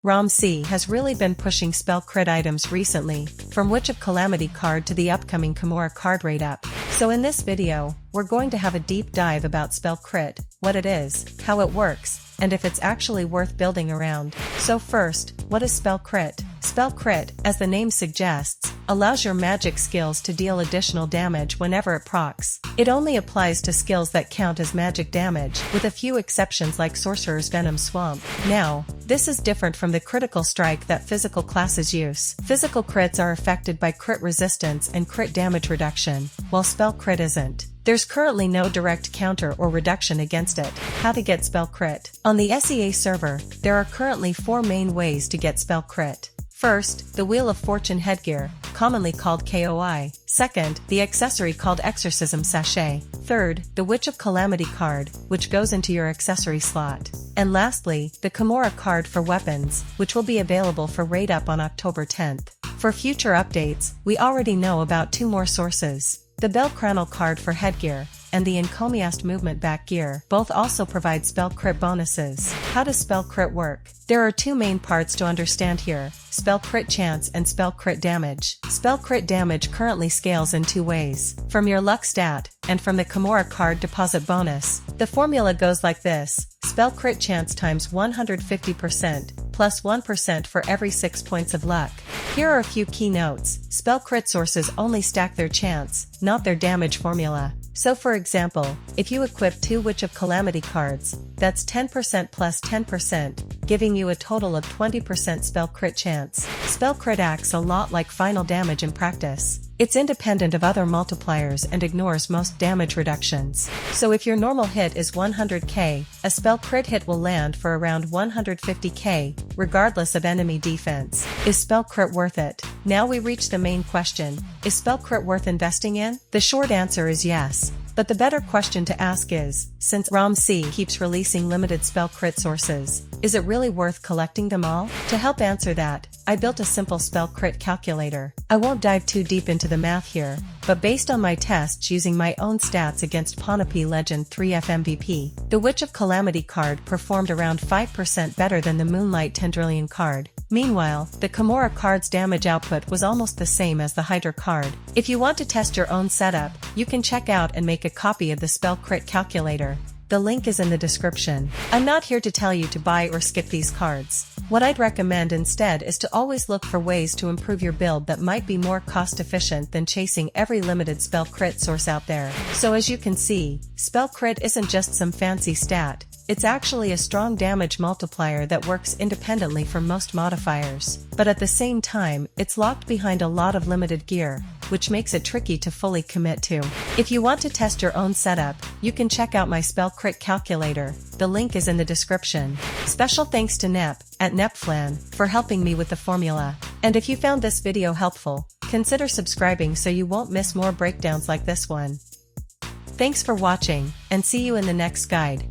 ROMC has really been pushing spell crit items recently, from Witch of Calamity card to the upcoming Camorra Card rate up. So in this video, we're going to have a deep dive about spell crit, what it is, how it works, and if it's actually worth building around. So first, what is spell crit? Spell crit, as the name suggests, allows your magic skills to deal additional damage whenever it procs. It only applies to skills that count as magic damage, with a few exceptions like Sorcerer's Venom Swamp. Now, this is different from the critical strike that physical classes use. Physical crits are affected by crit resistance and crit damage reduction, while spell crit isn't. There's currently no direct counter or reduction against it. How to get spell crit? On the SEA server, there are currently 4 main ways to get spell crit. First, the Wheel of Fortune headgear, commonly called KOI. Second, the accessory called Exorcism Sachet. Third, the Witch of Calamity card, which goes into your accessory slot. And lastly, the Camorra Card for weapons, which will be available for raid up on October 10th. For future updates, we already know about 2 more sources. The Cranel Card for headgear, and the Encomiast Movement back gear, both also provide spell crit bonuses. How does spell crit work? There are 2 main parts to understand here: spell crit chance and spell crit damage. Spell crit damage currently scales in 2 ways: from your luck stat, and from the Camorra Card deposit bonus. The formula goes like this: spell crit chance times 150%, plus 1% for every 6 points of luck. Here are a few key notes: spell crit sources only stack their chance, not their damage formula. So for example, if you equip 2 Witch of Calamity cards, that's 10% plus 10%, giving you a total of 20% spell crit chance. Spell crit acts a lot like final damage in practice. It's independent of other multipliers and ignores most damage reductions. So if your normal hit is 100k, a spell crit hit will land for around 150k, regardless of enemy defense. Is spell crit worth it? Now we reach the main question: is spell crit worth investing in? The short answer is yes. But the better question to ask is, since ROMC keeps releasing limited spell crit sources, is it really worth collecting them all? To help answer that, I built a simple spell crit calculator. I won't dive too deep into the math here, but based on my tests using my own stats against Ponape Legend 3F MVP, the Witch of Calamity card performed around 5% better than the Moonlight Tendrillion card. Meanwhile, the Camorra card's damage output was almost the same as the Hydra card. If you want to test your own setup, you can check out and make a copy of the spell crit calculator. The link is in the description. I'm not here to tell you to buy or skip these cards. What I'd recommend instead is to always look for ways to improve your build that might be more cost efficient than chasing every limited spell crit source out there. So as you can see, spell crit isn't just some fancy stat. It's actually a strong damage multiplier that works independently from most modifiers. But at the same time, it's locked behind a lot of limited gear, which makes it tricky to fully commit to. If you want to test your own setup, you can check out my spell crit calculator. The link is in the description. Special thanks to Nep, at Nepflan, for helping me with the formula. And if you found this video helpful, consider subscribing so you won't miss more breakdowns like this one. Thanks for watching, and see you in the next guide.